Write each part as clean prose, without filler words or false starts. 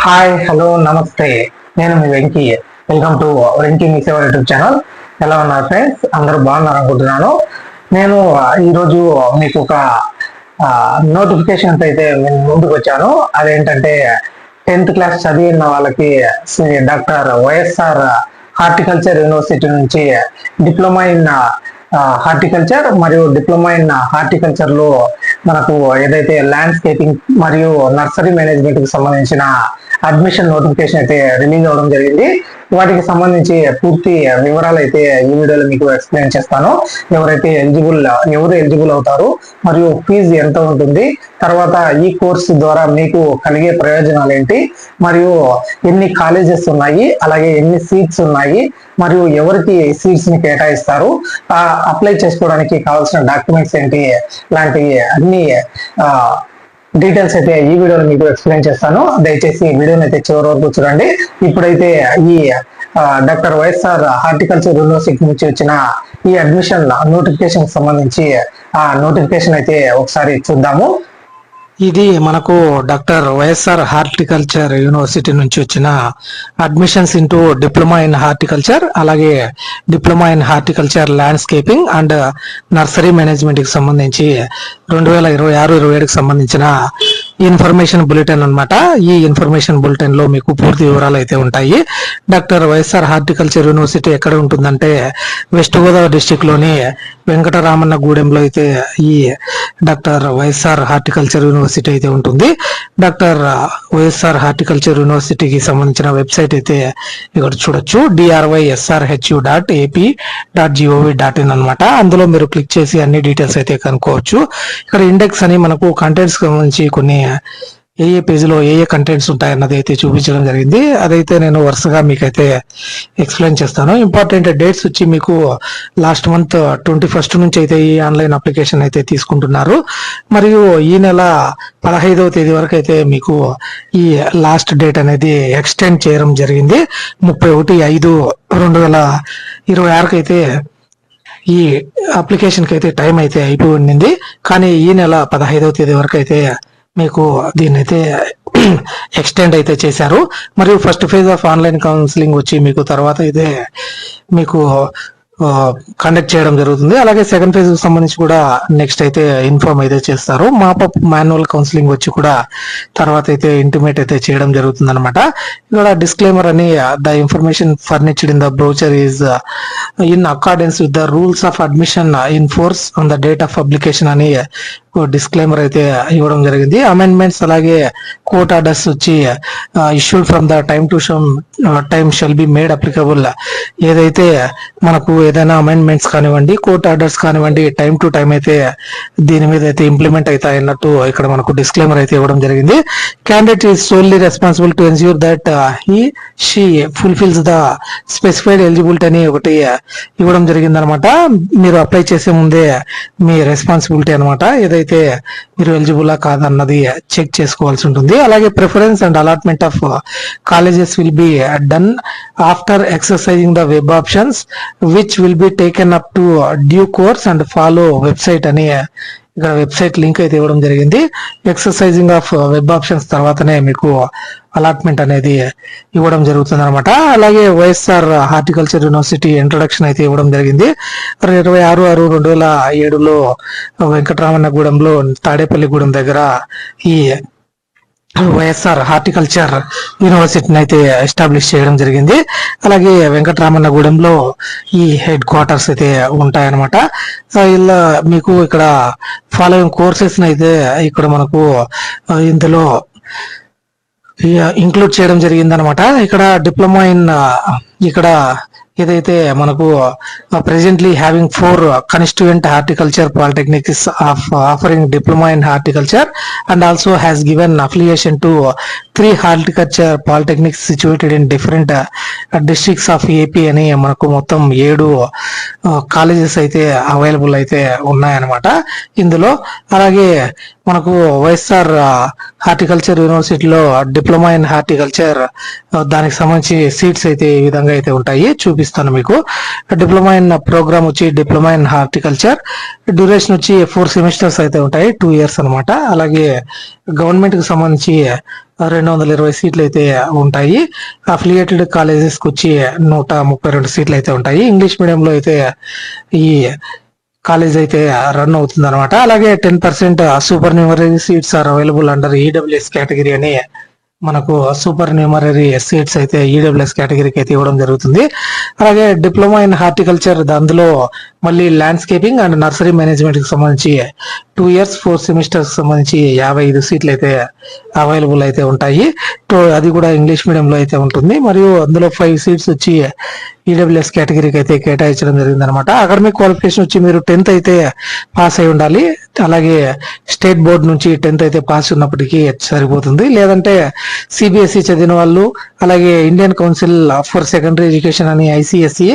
Hi hello నమస్తే, నేను మీ Venky. Welcome to Venky మీ సేవ యూట్యూబ్ ఛానల్. ఎలా ఉన్నారు ఫ్రెండ్స్? అందరూ బాగున్నారు అనుకుంటున్నాను. నేను ఈరోజు మీకు ఒక నోటిఫికేషన్స్ అయితే నేను ముందుకు వచ్చాను. అదేంటంటే 10th క్లాస్ చదివిన వాళ్ళకి డాక్టర్ వైఎస్ఆర్ హార్టికల్చర్ యూనివర్సిటీ నుంచి డిప్లొమా ఇన్ హార్టికల్చర్ మరియు డిప్లొమా ఇన్ హార్టికల్చర్ లో మనకు ఏదైతే ల్యాండ్స్కేపింగ్ మరియు నర్సరీ మేనేజ్మెంట్ కి సంబంధించిన అడ్మిషన్ నోటిఫికేషన్ అయితే రిలీజ్ అవ్వడం జరిగింది. వాటికి సంబంధించి పూర్తి వివరాలు అయితే ఈ వీడియోలో మీకు ఎక్స్ప్లెయిన్ చేస్తాను. ఎవరు ఎలిజిబుల్ అవుతారు, మరియు ఫీజు ఎంత ఉంటుంది, తర్వాత ఈ కోర్సు ద్వారా మీకు కలిగే ప్రయోజనాలు ఏంటి, మరియు ఎన్ని కాలేజెస్ ఉన్నాయి, అలాగే ఎన్ని సీట్స్ ఉన్నాయి, మరియు ఎవరికి సీట్స్ ని కేటాయిస్తారు, అప్లై చేసుకోవడానికి కావాల్సిన డాక్యుమెంట్స్ ఏంటి, లాంటి అన్ని డీటెయిల్స్ అయితే ఈ వీడియోలో మీకు ఎక్స్ప్లెయిన్ చేస్తాను. దయచేసి వీడియోని అయితే చివరి వరకు చూడండి. ఇప్పుడైతే ఈ డాక్టర్ వైఎస్ఆర్ హార్టికల్చర్ యూనివర్సిటీ నుంచి వచ్చిన ఈ అడ్మిషన్ నోటిఫికేషన్ సంబంధించి ఆ నోటిఫికేషన్ అయితే ఒకసారి చూద్దాము. ఇది మనకు డాక్టర్ వైఎస్ఆర్ హార్టికల్చర్ యూనివర్సిటీ నుంచి వచ్చిన admissions into diploma in horticulture, అలాగే diploma in horticulture landscaping and nursery management కి సంబంధించి 2026-27కి సంబంధించిన ఇన్ఫర్మేషన్ బులెటిన్ అన్నమాట. ఈ ఇన్ఫర్మేషన్ బులెటిన్ లో మీకు పూర్తి వివరాలు అయితే ఉంటాయి. డాక్టర్ వైఎస్ఆర్ హార్టికల్చర్ యూనివర్సిటీ ఎక్కడ ఉంటుందంటే వెస్ట్ గోదావరి డిస్టిక్ లోని వెంకటరామన్న గూడెంలో అయితే ఈ డాక్టర్ వైఎస్ఆర్ హార్టికల్చర్ యూనివర్సిటీ అయితే ఉంటుంది. డాక్టర్ వైఎస్ఆర్ హార్టికల్చర్ యూనివర్సిటీకి సంబంధించిన వెబ్సైట్ అయితే ఇక్కడ చూడొచ్చు, drysrhu.ap.gov.in అనమాట. అందులో మీరు క్లిక్ చేసి అన్ని డీటెయిల్స్ అయితే కనుక్కోవచ్చు. ఇక్కడ ఇండెక్స్ అని మనకు కంటెంట్స్ సంబంధించి కొన్ని ఏ పేజీలో ఏ కంటెంట్స్ ఉంటాయన్నది అయితే చూపించడం జరిగింది. అదైతే నేను వరుసగా మీకైతే ఎక్స్ప్లెయిన్ చేస్తాను. ఇంపార్టెంట్ డేట్స్ వచ్చి మీకు లాస్ట్ మంత్ 21st నుంచి అయితే ఈ ఆన్లైన్ అప్లికేషన్ అయితే తీసుకుంటున్నారు. మరియు ఈ నెల 15వ తేదీ వరకు అయితే మీకు ఈ లాస్ట్ డేట్ అనేది ఎక్స్టెండ్ చేయడం జరిగింది. 31/5/2026 అయితే ఈ అప్లికేషన్ కి అయితే టైం అయితే అయిపోయి ఉండింది. కానీ ఈ నెల 15వ తేదీ వరకు అయితే మీకు దీన్ని అయితే ఎక్స్టెండ్ అయితే చేశారు. మరియు first phase of online counselling వచ్చి మీకు తర్వాత అయితే మీకు కండక్ట్ చేయడం జరుగుతుంది. అలాగే సెకండ్ ఫేజ్ కి సంబంధించి కూడా నెక్స్ట్ అయితే ఇన్ఫార్మ్ అయితే చేస్తారు. మాపప్ మాన్యువల్ కౌన్సిలింగ్ వచ్చి కూడా తర్వాత అయితే ఇంటిమేట్ అయితే చేయడం జరుగుతుంది అనమాట. ఇక్కడ డిస్క్లైమర్ అని the information furnished in the brochure is in accordance with the rules of admission in force on the date of publication అని డిస్క్లైమర్ అయితే ఇవ్వడం జరిగింది. అమెండ్మెంట్స్ అలాగే కోర్ట్ ఆర్డర్స్ వచ్చి issued from the time shall be made applicable. ఏదైతే మనకు ఏదైనా amendments కానివ్వండి, కోర్ట్ ఆర్డర్స్ కానివ్వండి, టైం టు టైం అయితే దీని మీద అయితే ఇంప్లిమెంట్ అవుతాయి అన్నట్టు ఇక్కడ మనకు డిస్క్లైమర్ అయితే ఇవ్వడం జరిగింది. Candidate is solely responsible to ensure that she fulfils the specified eligibility అని ఒకటి ఇవ్వడం జరిగింది అనమాట. మీరు అప్లై చేసే ముందే మీ రెస్పాన్సిబిలిటీ అనమాట, ఏదైతే మీరు ఎలిజిబులా కాదన్నది చెక్ చేసుకోవాల్సి ఉంటుంది. అలాగే preference and allotment of colleges will be done after exercising the web options which will be taken up to due course and follow website అని ఇక్కడ వెబ్సైట్ లింక్ అయితే ఇవ్వడం జరిగింది. ఎక్సర్సైజింగ్ ఆఫ్ వెబ్ ఆప్షన్స్ తర్వాతనే మీకు అలాట్మెంట్ అనేది ఇవ్వడం జరుగుతుంది అనమాట. అలాగే వైఎస్ఆర్ హార్టికల్చర్ యూనివర్సిటీ ఇంట్రొడక్షన్ అయితే ఇవ్వడం జరిగింది. 26/6/2007లో వెంకటరామన్నగూడెంలో తాడేపల్లిగూడెం దగ్గర ఈ వైఎస్ఆర్ హార్టికల్చర్ యూనివర్సిటీని అయితే ఎస్టాబ్లిష్ చేయడం జరిగింది. అలాగే వెంకటరామన్నగూడెంలో ఈ హెడ్ క్వార్టర్స్ అయితే ఉంటాయన్నమాట. ఇలా మీకు ఇక్కడ ఫాలోయింగ్ కోర్సెస్ అయితే ఇక్కడ మనకు ఇందులో ఇంక్లూడ్ చేయడం జరిగింది అనమాట. ఇక్కడ డిప్లొమా ఇన్ ఇక్కడ ఏదైతే మనకు presently having 4 constituent horticulture polytechnics of offering diploma in horticulture and also has given affiliation to 3 horticulture polytechnics situated in different districts of AP అని మనకు మొత్తం 7 కాలేజెస్ అయితే అవైలబుల్ అయితే ఉన్నాయన్నమాట ఇందులో. అలాగే మనకు వైఎస్ఆర్ హార్టికల్చర్ యూనివర్సిటీలో డిప్లొమా ఇన్ హార్టికల్చర్ దానికి సంబంధించి సీట్స్ అయితే ఈ విధంగా అయితే ఉంటాయి, చూపిస్తాను మీకు. డిప్లొమా ఇన్ ప్రోగ్రామ్ వచ్చి డిప్లొమా ఇన్ హార్టికల్చర్, డ్యూరేషన్ వచ్చి 4 సెమిస్టర్స్ అయితే ఉంటాయి, 2 years అనమాట. అలాగే గవర్నమెంట్ కి సంబంధించి 220 సీట్లు అయితే ఉంటాయి. అఫిలియేటెడ్ కాలేజెస్ కి వచ్చి 132 సీట్లు అయితే ఉంటాయి. ఇంగ్లీష్ మీడియంలో అయితే ఈ కాలేజ్ అయితే రన్ అవుతుంది అనమాట. అలాగే 10% supernumerary seats are available under EWS category అని మనకు సూపర్ న్యూమరీ సీట్స్ అయితే ఈడబ్ల్యూఎస్ కేటగిరీకి అయితే ఇవ్వడం జరుగుతుంది. అలాగే డిప్లొమా ఇన్ హార్టికల్చర్ అందులో మళ్ళీ ల్యాండ్స్కేపింగ్ అండ్ నర్సరీ మేనేజ్మెంట్ కి సంబంధించి 2 years 4 సెమిస్టర్స్ సంబంధించి 55 సీట్లు అయితే అవైలబుల్ అయితే ఉంటాయి. అది కూడా ఇంగ్లీష్ మీడియంలో అయితే ఉంటుంది. మరియు అందులో 5 సీట్స్ వచ్చి ఈడబ్ల్యూఎస్ కేటగిరీకి అయితే కేటాయించడం జరిగింది అనమాట. అకాడమిక్ క్వాలిఫికేషన్ వచ్చి మీరు 10th అయితే పాస్ అయి ఉండాలి. అలాగే స్టేట్ బోర్డ్ నుంచి 10th అయితే పాస్ ఉన్నప్పటికీ సరిపోతుంది. లేదంటే సిబిఎస్ఈ చదివిన వాళ్ళు, అలాగే Indian council for secondary education అని ICSE,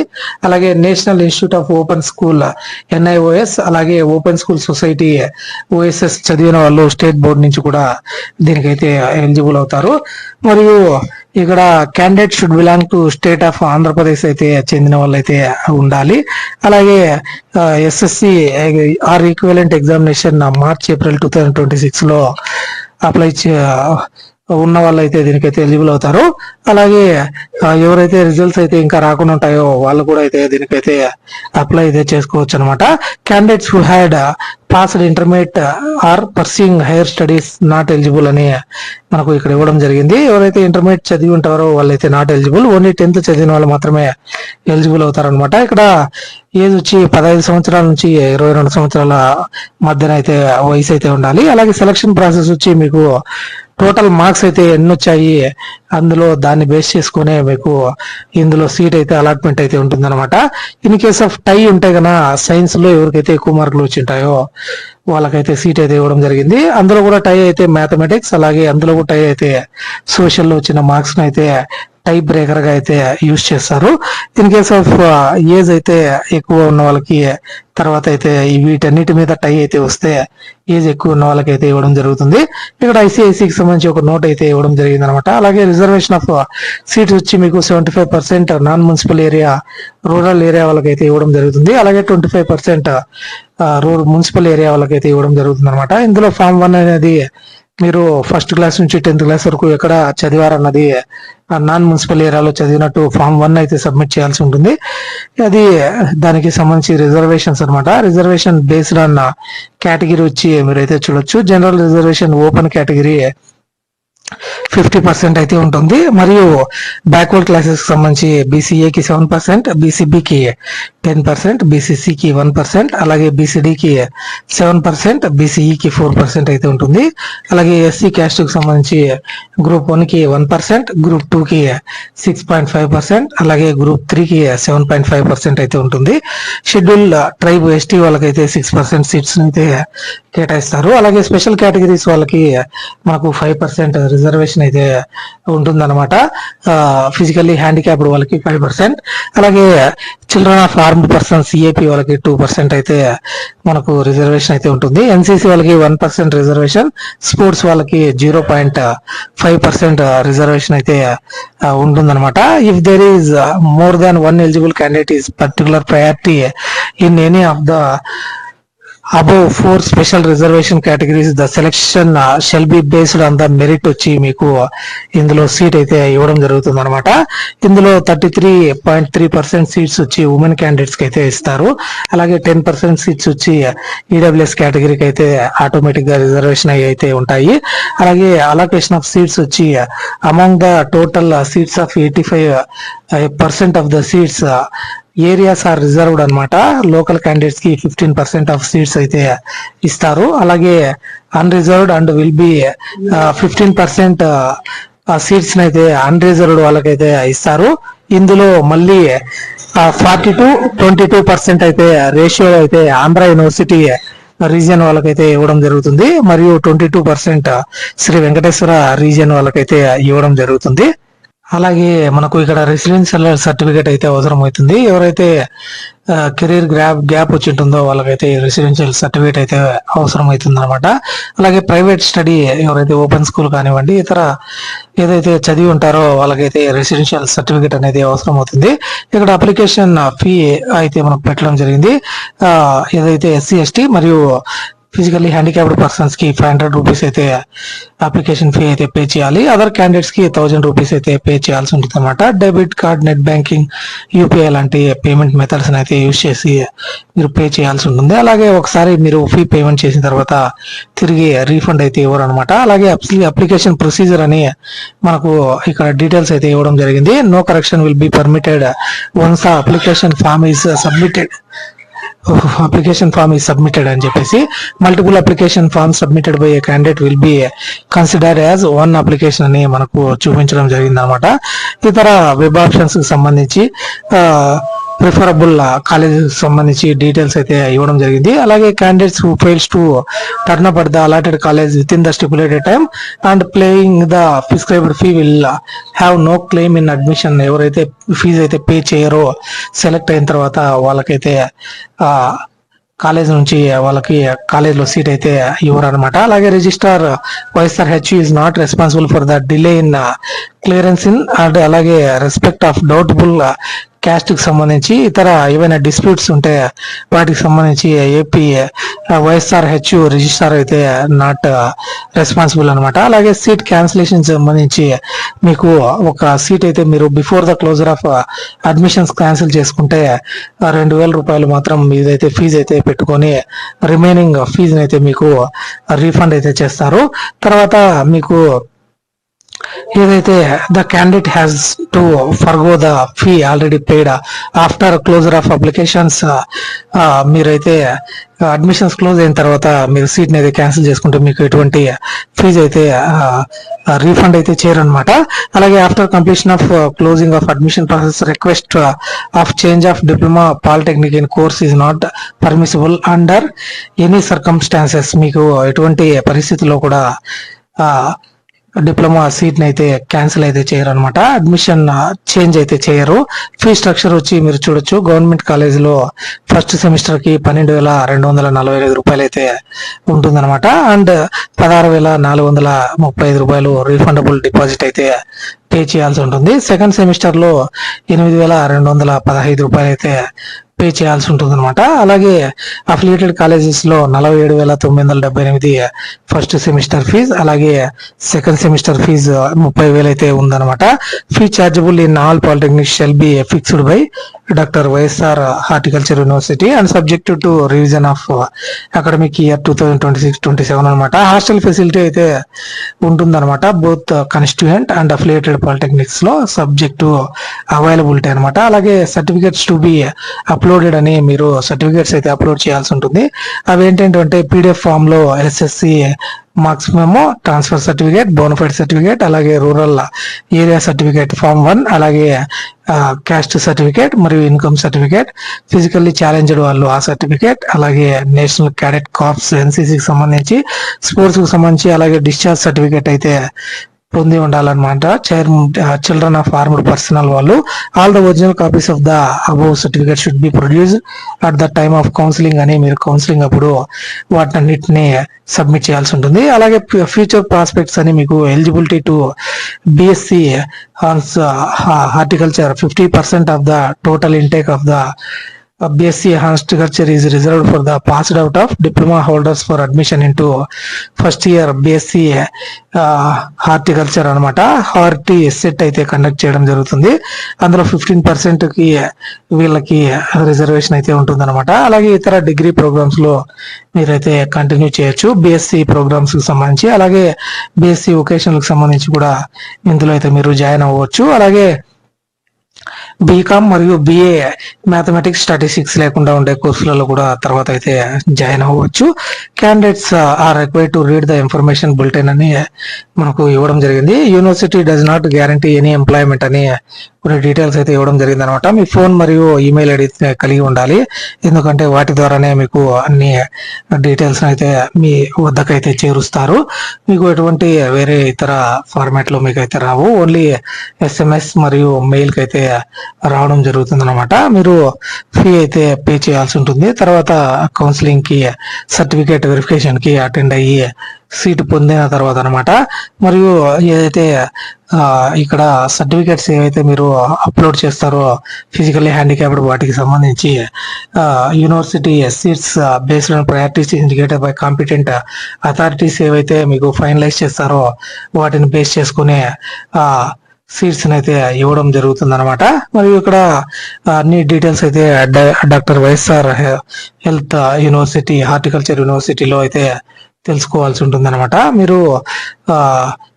అలాగే national institute of open school NIOS, అలాగే ఓపెన్ స్కూల్ సొసైటీ OSS చదివిన వాళ్ళు స్టేట్ బోర్డ్ నుంచి కూడా దీనికైతే ఎలిజిబుల్ అవుతారు. మరియు ఇక్కడ candidate should belong to state of Andhra Pradesh అయితే చెందిన వాళ్ళు అయితే ఉండాలి. అలాగే SSC or equivalent examination March April 2026 లో అప్లై ఉన్న వాళ్ళు అయితే దీనికైతే ఎలిజిబుల్ అవుతారు. అలాగే ఎవరైతే రిజల్ట్స్ అయితే ఇంకా రాకుండా ఉంటాయో వాళ్ళు కూడా అయితే దీనికైతే అప్లై అయితే చేసుకోవచ్చు అనమాట. Candidates who had passed intermediate or pursuing higher studies not eligible అని మనకు ఇక్కడ ఇవ్వడం జరిగింది. ఎవరైతే ఇంటర్మీడియట్ చదివి ఉంటారో వాళ్ళైతే నాట్ ఎలిజిబుల్, ఓన్లీ 10th చదివిన వాళ్ళు మాత్రమే ఎలిజిబుల్ అవుతారు అనమాట. ఇక్కడ ఏజ్ వచ్చి 15 సంవత్సరాల నుంచి 22 సంవత్సరాల మధ్యన అయితే వయసు అయితే ఉండాలి. అలాగే సెలక్షన్ ప్రాసెస్ వచ్చి మీకు టోటల్ మార్క్స్ అయితే ఎన్ని వచ్చాయి అందులో దాన్ని బేస్ చేసుకునే మీకు ఇందులో సీట్ అయితే అలాట్మెంట్ అయితే ఉంటుంది అనమాట. ఇన్ కేస్ ఆఫ్ టై ఉంటే కన్నా సైన్స్ లో ఎవరికైతే ఎక్కువ మార్కులు వచ్చి ఉంటాయో వాళ్ళకైతే సీట్ అయితే ఇవ్వడం జరిగింది. అందులో కూడా టై అయితే మ్యాథమెటిక్స్, అలాగే అందులో కూడా టై అయితే సోషల్ లో వచ్చిన మార్క్స్ అయితే టై బ్రేకర్ గా అయితే యూజ్ చేస్తారు. ఇన్ కేస్ ఆఫ్ ఏజ్ అయితే ఎక్కువ ఉన్న వాళ్ళకి తర్వాత అయితే వీటన్నిటి మీద టై అయితే వస్తే ఏజ్ ఎక్కువ ఉన్న వాళ్ళకి అయితే ఇవ్వడం జరుగుతుంది. ఇక్కడ ICICకి సంబంధించి ఒక నోట్ అయితే ఇవ్వడం జరిగింది అనమాట. అలాగే రిజర్వేషన్ ఆఫ్ సీట్స్ వచ్చి మీకు 75% non municipal area rural area వాళ్ళకైతే ఇవ్వడం జరుగుతుంది. అలాగే 25% మున్సిపల్ ఏరియా వాళ్ళకైతే ఇవ్వడం జరుగుతుంది అనమాట. ఇందులో ఫామ్ 1 అనేది మీరు ఫస్ట్ క్లాస్ నుంచి 10th క్లాస్ వరకు ఎక్కడ చదివారన్నది నాన్ మున్సిపల్ ఏరియాలో చదివినట్టు ఫామ్ 1 అయితే సబ్మిట్ చేయాల్సి ఉంటుంది. అది దానికి సంబంధించి రిజర్వేషన్స్ అనమాట. రిజర్వేషన్ బేస్డ్ ఆన్ కేటగిరీ వచ్చి మీరైతే చూడొచ్చు. జనరల్ రిజర్వేషన్ ఓపెన్ కేటగిరీ 50% అయితే ఉంటుంది. మరియు బ్యాక్వర్డ్ క్లాసెస్ సంబంధించి BCAకి 7%, BCBకి 10%, BCCకి 1%, అలాగే BCDకి 7%, BCEకి 4% అయితే ఉంటుంది. అలాగే SC క్యాస్ట్ కి సంబంధించి గ్రూప్ 1కి 1%, గ్రూప్ 2కి 6.5%, అలాగే గ్రూప్ 3కి 7.5% అయితే ఉంటుంది. షెడ్యూల్ ట్రైబ్ ST వాళ్ళకైతే 6% సీట్స్ అయితే కేటాయిస్తారు. అలాగే స్పెషల్ కేటగిరీస్ వాళ్ళకి మనకు 5% రిజర్వేషన్ అయితే ఉంటుందన్నమాట. ఫిజికల్లీ హ్యాండిక్యాప్డ్ వాళ్ళకి 5%, అలాగే children of armed persons CAP వాళ్ళకి 2% అయితే మనకు రిజర్వేషన్ అయితే ఉంటుంది. NCC వాళ్ళకి 1% రిజర్వేషన్, స్పోర్ట్స్ వాళ్ళకి 0.5% రిజర్వేషన్ అయితే ఉంటుందన్నమాట. If there is more than 1 eligible candidate is particular priority in any of the above 4 special reservation categories, the selection shall be based on the merit వచ్చి మీకు ఇందులో seat అయితే ఇవ్వడం జరుగుతుంది అనమాట. ఇందులో 33.3% సీట్స్ వచ్చి ఉమెన్ క్యాండిడేట్స్ కి అయితే ఇస్తారు. అలాగే 10% సీట్స్ వచ్చి EWS కేటగిరీకి అయితే ఆటోమేటిక్ గా రిజర్వేషన్ అయితే ఉంటాయి. అలాగే అలొకేషన్ ఆఫ్ సీట్స్ వచ్చి among the total seats of 85% of the seats areas are reserved అనమాట. లోకల్ క్యాండిడేట్స్ కి 15% ఆఫ్ సీట్స్ అయితే ఇస్తారు. అలాగే unreserved and will be 15% seats అయితే అన్రిజర్వ్డ్ వాళ్ళకైతే ఇస్తారు. ఇందులో మళ్ళీ 40-22% అయితే రేషియో అయితే ఆంధ్ర యూనివర్సిటీ రీజియన్ వాళ్ళకైతే ఇవ్వడం జరుగుతుంది. మరియు 22% శ్రీ వెంకటేశ్వర రీజియన్ వాళ్ళకైతే ఇవ్వడం జరుగుతుంది. అలాగే మనకు ఇక్కడ రెసిడెన్షియల్ సర్టిఫికేట్ అయితే అవసరం అవుతుంది. ఎవరైతే కెరీర్ గ్యాప్ వచ్చి ఉంటుందో వాళ్ళకైతే రెసిడెన్షియల్ సర్టిఫికేట్ అయితే అవసరం అవుతుంది అనమాట. అలాగే ప్రైవేట్ స్టడీ ఎవరైతే ఓపెన్ స్కూల్ కానివ్వండి ఇతర ఏదైతే చదివి ఉంటారో వాళ్ళకైతే రెసిడెన్షియల్ సర్టిఫికేట్ అనేది అవసరం అవుతుంది. ఇక్కడ అప్లికేషన్ ఫీ అయితే మనకు పెట్టడం జరిగింది. ఏదైతే ఎస్సీ ఎస్టీ మరియు ఫిజికల్లీ హ్యాండిక్యాప్డ్ పర్సన్స్ కి 500 రూపీస్ అయితే అప్లికేషన్ ఫీ అయితే పే చేయాలి. అదర్ క్యాండిడేట్స్ కి 1000 రూపీస్ అయితే పే చేయాల్సి ఉంటుంది అనమాట. Debit card, net banking, UPI లాంటి పేమెంట్ మెథడ్స్ అయితే యూజ్ చేసి మీరు పే చేయాల్సి ఉంటుంది. అలాగే ఒకసారి మీరు ఫీ పేమెంట్ చేసిన తర్వాత తిరిగి రీఫండ్ అయితే ఇవ్వరు అనమాట. అలాగే అప్లికేషన్ ప్రొసీజర్ అని మనకు ఇక్కడ డీటెయిల్స్ అయితే ఇవ్వడం జరిగింది. No correction will be permitted once application form is submitted. Application form is submitted అని చెప్పేసి multiple application form submitted by a candidate will be considered as one application అని మనకు చూపించడం జరిగింది అనమాట. ఇతర వెబ్ ఆప్షన్స్ కి సంబంధించి ప్రిఫరబుల్ కాలేజ్ సంబంధించి డీటెయిల్స్ అయితే ఇవ్వడం జరిగింది. అలాగే candidates who fails to turn up at the allotted college within the stipulated time and playing the prescribed fee will have no claim in admission. ఎవరైతే fee అయితే pay చేయరో select అయిన తర్వాత వాళ్ళకైతే కాలేజ్ నుంచి వాళ్ళకి కాలేజ్లో సీట్ అయితే ఇవ్వరు అనమాట. అలాగే registrar YSR H is not responsible for the delay in clearance in and అలాగే రెస్పెక్ట్ ఆఫ్ డౌట్ఫుల్ క్యాస్ట్ కి సంబంధించి ఇతర ఏవైనా డిస్ప్యూట్స్ ఉంటే వాటికి సంబంధించి ఏపీ వైఎస్ఆర్ హెచ్ రిజిస్ట్రార్ అయితే నాట్ రెస్పాన్సిబుల్ అనమాట. అలాగే సీట్ క్యాన్సిలేషన్ సంబంధించి మీకు ఒక సీట్ అయితే మీరు before the closure of admissions cancel చేసుకుంటే 2000 రూపాయలు మాత్రం మీదైతే ఫీజు అయితే పెట్టుకొని రిమైనింగ్ ఫీజుని అయితే మీకు రీఫండ్ అయితే చేస్తారు. తర్వాత మీకు ఏదైతే the candidate has to forgo the fee already paid after closure of applications. మీరైతే అడ్మిషన్స్ క్లోజ్ అయిన తర్వాత మీరు సీట్ని అయితే క్యాన్సిల్ చేసుకుంటే మీకు ఎటువంటి ఫీజు అయితే రీఫండ్ అయితే చేయరనమాట. అలాగే after completion of closing of admission process request of change of diploma polytechnic in course is not permissible under any circumstances. మీకు ఎటువంటి పరిస్థితుల్లో కూడా డిప్లొమా సీట్ని అయితే క్యాన్సిల్ అయితే చేయరు అనమాట. అడ్మిషన్ చేంజ్ అయితే చేయరు. ఫీ స్ట్రక్చర్ వచ్చి మీరు చూడొచ్చు. గవర్నమెంట్ కాలేజీలో ఫస్ట్ సెమిస్టర్ కి 12,245 రూపాయలు అయితే ఉంటుందన్నమాట. అండ్ 16,435 రూపాయలు రీఫండబుల్ డిపాజిట్ అయితే పే చేయాల్సి ఉంటుంది. సెకండ్ సెమిస్టర్ లో 8,215 రూపాయలు అయితే పే చేయాల్సి ఉంటుంది అనమాట. అలాగే అఫిలియేటెడ్ కాలేజెస్ లో 47,978 ఫస్ట్ సెమిస్టర్ ఫీజు, అలాగే సెకండ్ సెమిస్టర్ ఫీజు 30,000 అయితే ఉందన్నమాట. Fee chargeable in all polytechnic shall be fixed by doctor YSR horticulture university and subject to revision of academic year 2026-27 అనమాట. హాస్టల్ ఫెసిలిటీ అయితే ఉంటుందన్నమాట both constituent and affiliated polytechnics లో subject availability అనమాట. అలాగే certificates to be uploaded అని మీరు certificates అయితే upload చేయాల్సి ఉంటుంది. అవి ఏంటంటే పీడిఎఫ్ ఫామ్ లో SSC marks memo, transfer certificate, bona fide certificate, అలాగే రూరల్ ఏరియా సర్టిఫికేట్ ఫామ్ 1, అలాగే క్యాస్ట్ సర్టిఫికేట్ మరియు ఇన్కమ్ సర్టిఫికేట్, ఫిజికల్లీ ఛాలెంజ్డ్ వాళ్ళు ఆ సర్టిఫికేట్, అలాగే నేషనల్ క్యాడెట్ కార్ప్స్ ఎన్సీసీకి సంబంధించి, స్పోర్ట్స్ కు సంబంధించి, అలాగే డిశ్చార్జ్ సర్టిఫికేట్ అయితే పొంది ఉండాలన్నమాట. చిల్డ్రన్ ఆఫ్ ఆర్మ్డ్ పర్సనల్ వాళ్ళు. All the original copies of the above certificate should be produce at the time of counselling అని మీరు కౌన్సిలింగ్ అప్పుడు వాటిన్నిటిని సబ్మిట్ చేయాల్సి ఉంటుంది. అలాగే ఫ్యూచర్ ప్రాస్పెక్ట్స్ అని మీకు eligibility to BSc horticulture 50% of the total intake of the BSc Horticulture is reserved for the passed out of diploma holders for admission into first year BSc horticulture అనమాట. Hearty set అయితే conduct చేయడం జరుగుతుంది. అందులో 15% కి వీళ్ళకి reservation అయితే ఉంటుంది అనమాట. అలాగే ఇతర డిగ్రీ ప్రోగ్రామ్స్ లో మీరైతే కంటిన్యూ చేయొచ్చు బిఎస్సి ప్రోగ్రామ్స్ కి సంబంధించి. అలాగే బిఎస్సి వొకేషనల్ కి సంబంధించి కూడా ఇందులో అయితే మీరు జాయిన్ అవ్వచ్చు. అలాగే బీకామ్ మరియు బిఏ మ్యాథమెటిక్స్, స్టాటిస్టిక్స్ లేకుండా ఉండే కోర్సులలో కూడా తర్వాత అయితే జాయిన్ అవ్వచ్చు. Candidates are required to read the information bulletin అని మనకు ఇవ్వడం జరిగింది. University does not guarantee any employment అని కొన్ని డీటెయిల్స్ అయితే ఇవ్వడం జరిగింది అనమాట. మీ ఫోన్ మరియు ఈమెయిల్ ఐడి కలిగి ఉండాలి, ఎందుకంటే వాటి ద్వారానే మీకు అన్ని డీటెయిల్స్ అయితే మీ వద్దకు అయితే చేరుస్తారు. మీకు ఎటువంటి వేరే ఇతర ఫార్మాట్ లో మీకు అయితే రావు, ఓన్లీ SMS మరియు మెయిల్ కి అయితే రావడం జరుగుతుంది అనమాట. మీరు ఫీ అయితే పే చేయాల్సి ఉంటుంది. తర్వాత కౌన్సిలింగ్ కి, సర్టిఫికేట్ వెరిఫికేషన్ కి అటెండ్ అయ్యి సీటు పొందిన తర్వాత అనమాట. మరియు ఏదైతే ఇక్కడ సర్టిఫికేట్స్ ఏవైతే మీరు అప్లోడ్ చేస్తారో ఫిజికల్లీ హ్యాండిక్యాప్డ్ వాటికి సంబంధించి university seats based on priorities indicated by competent authorities ఏవైతే మీకు ఫైనలైజ్ చేస్తారో వాటిని బేస్ చేసుకునే సీట్స్ అయితే ఇవ్వడం జరుగుతుంది అనమాట. మరియు ఇక్కడ అన్ని డీటెయిల్స్ అయితే doctor YSR health university, horticulture యూనివర్సిటీలో అయితే తెలుసుకోవాల్సి ఉంటుంది అనమాట. మీరు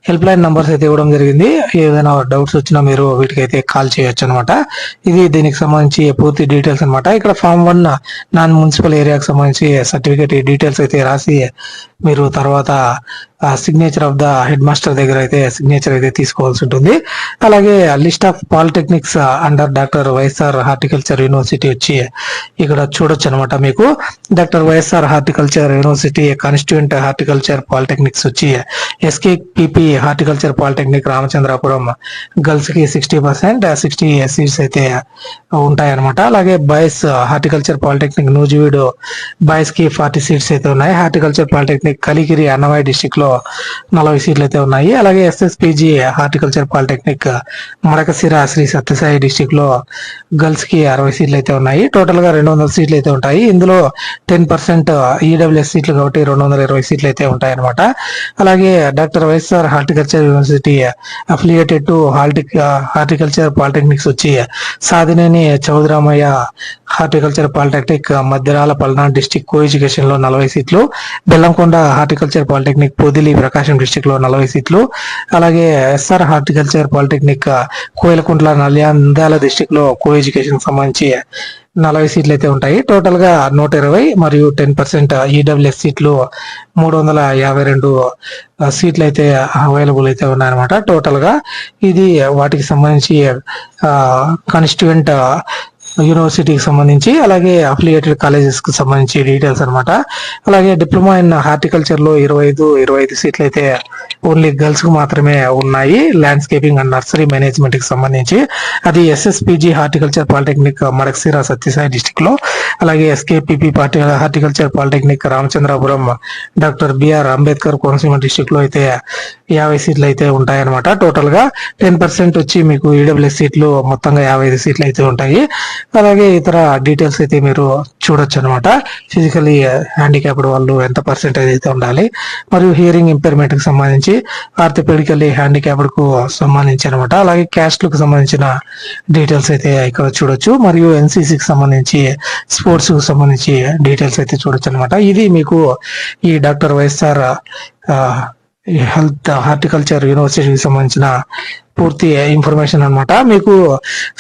హెల్ప్ లైన్ నంబర్స్ అయితే ఇవ్వడం జరిగింది, ఏదైనా డౌట్స్ వచ్చినా మీరు వీటికైతే కాల్ చేయొచ్చు అనమాట. ఇది దీనికి సంబంధించి పూర్తి డీటెయిల్స్ అనమాట. ఇక్కడ ఫామ్ 1 నాన్ మున్సిపల్ ఏరియాకి సంబంధించి సర్టిఫికేట్ డీటెయిల్స్ అయితే రాసి మీరు తర్వాత signature of the head master దగ్గర అయితే సిగ్నేచర్ అయితే తీసుకోవాల్సి ఉంటుంది. అలాగే list of polytechnics under doctor YSR horticulture university వచ్చి ఇక్కడ చూడొచ్చు అనమాట. మీకు doctor YSR horticulture university constituent horticulture polytechnics వచ్చి SKPP horticulture polytechnic Ramachandrapuram girls కి 60%, 60 సీట్స్ అయితే ఉంటాయి అనమాట. అలాగే boys horticulture polytechnic Nuzvid boys కి 40 సీట్స్ అయితే ఉన్నాయి. Horticulture polytechnic Kalikiri Annamayya district లో 40 సీట్లు అయితే ఉన్నాయి. అలాగే SSPG horticulture polytechnic Madakasira Sri Sathya Sai district లో గర్ల్స్ కి 60 సీట్లు అయితే ఉన్నాయి. టోటల్ గా 200 సీట్లు అయితే ఉంటాయి. ఇందులో 10% EWS సీట్లు కాబట్టి 220 సీట్లు అయితే ఉంటాయి అనమాట. అలాగే doctor YSR horticulture university affiliated to horticulture polytechnics వచ్చి Sadineni Chowdaramaiah horticulture polytechnic Madhyarala Palnadu district coeducation లో 40 సీట్లు, Bellamkonda horticulture polytechnic Podili Prakasam district లో 40 సీట్లు, అలాగే SR horticulture polytechnic Koilakuntla Nandyal district లో కో ఎడ్యుకేషన్ సంబంధించి 40 సీట్లు అయితే ఉంటాయి. టోటల్ గా 120 మరియు 10% EWS సీట్లు 352 సీట్లు అయితే అవైలబుల్ అయితే ఉన్నాయన్నమాట. టోటల్ గా ఇది వాటికి సంబంధించి కాన్స్టిట్యూయెంట్ యూనివర్సిటీకి సంబంధించి, అలాగే అఫిలియేటెడ్ కాలేజెస్ కి సంబంధించి డీటెయిల్స్ అనమాట. అలాగే డిప్లొమా ఇన్ హార్టికల్చర్ లో 25 సీట్లు అయితే ఓన్లీ గర్ల్స్ కు మాత్రమే ఉన్నాయి. ల్యాండ్స్కేపింగ్ అండ్ నర్సరీ మేనేజ్మెంట్ కి సంబంధించి అది SSPG horticulture polytechnic Madakasira Sathya Sai district లో, అలాగే SKPP horticulture polytechnic Ramachandrapuram doctor BR Ambedkar Konaseema district లో అయితే 50 సీట్లు అయితే ఉంటాయన్నమాట. టోటల్ గా 10% వచ్చి మీకు EWS సీట్లు మొత్తంగా 55 సీట్లు అయితే ఉంటాయి. అలాగే ఇతర డీటెయిల్స్ అయితే మీరు చూడొచ్చు అనమాట. ఫిజికలీ హ్యాండిక్యాప్డ్ వాళ్ళు ఎంత పర్సెంటేజ్ అయితే ఉండాలి, మరియు హియరింగ్ ఇంపైర్మెంట్ కి సంబంధించి, ఆర్థోపెడికల్లీ హ్యాండిక్యాప్డ్ కు సంబంధించి అనమాట. అలాగే క్యాస్ట్ కు సంబంధించిన డీటెయిల్స్ అయితే ఇక్కడ చూడొచ్చు, మరియు NCC కి సంబంధించి, స్పోర్ట్స్ కు సంబంధించి డీటెయిల్స్ అయితే చూడొచ్చు అనమాట. ఇది మీకు ఈ డాక్టర్ వైఎస్ఆర్ హెల్త్ హార్టికల్చర్ యూనివర్సిటీకి సంబంధించిన పూర్తి ఇన్ఫర్మేషన్ అనమాట. మీకు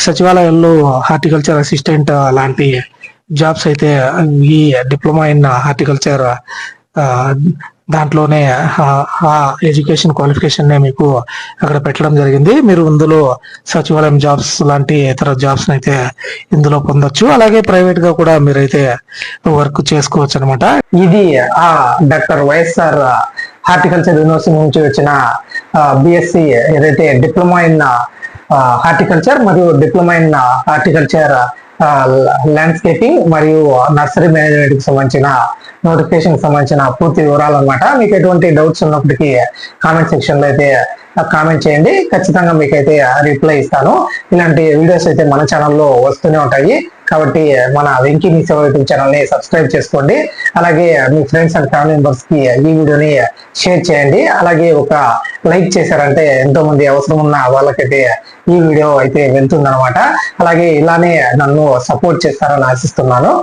సచివాలయంలో హార్టికల్చర్ అసిస్టెంట్ లాంటి జాబ్స్ అయితే ఈ డిప్లొమా ఇన్ హార్టికల్చర్ దాంట్లోనే ఆ ఎడ్యుకేషన్ క్వాలిఫికేషన్ నే మీకు అక్కడ పెట్టడం జరిగింది. మీరు ఇందులో సచివాలయం జాబ్స్ లాంటి ఇతర జాబ్స్ అయితే ఇందులో పొందొచ్చు. అలాగే ప్రైవేట్ గా కూడా మీరైతే వర్క్ చేసుకోవచ్చు అనమాట. ఇది ఆ డాక్టర్ వైఎస్ఆర్ హార్టికల్చర్ యూనివర్సిటీ నుంచి వచ్చిన BSc ఏదైతే డిప్లొమా ఇన్ హార్టికల్చర్ మరియు డిప్లొమా ఇన్ హార్టికల్చర్ ల్యాండ్స్కేపింగ్ మరియు నర్సరీ మేనేజ్మెంట్ కి సంబంధించిన నోటిఫికేషన్ సంబంధించిన పూర్తి వివరాలు అనమాట. మీకు ఎటువంటి డౌట్స్ ఉన్నప్పటికీ కామెంట్ సెక్షన్ లో అయితే కామెంట్ చేయండి, ఖచ్చితంగా మీకైతే రిప్లై ఇస్తాను. ఇలాంటి వీడియోస్ అయితే మన ఛానల్లో వస్తూనే ఉంటాయి, కాబట్టి మన వెంకీ మీ సేవ యూట్యూబ్ ఛానల్ ని సబ్స్క్రైబ్ చేసుకోండి. అలాగే మీ ఫ్రెండ్స్ అండ్ ఫ్యామిలీ మెంబర్స్ కి ఈ వీడియోని షేర్ చేయండి. అలాగే ఒక లైక్ చేశారంటే ఎంతో మంది అవసరం ఉన్న వాళ్ళకైతే ఈ వీడియో అయితే వెళ్తుంది అనమాట. అలాగే ఇలానే నన్ను సపోర్ట్ చేస్తారని ఆశిస్తున్నాను.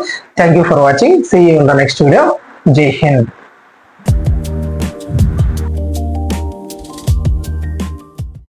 Thank you for watching. See you in the next video. Jai Hind.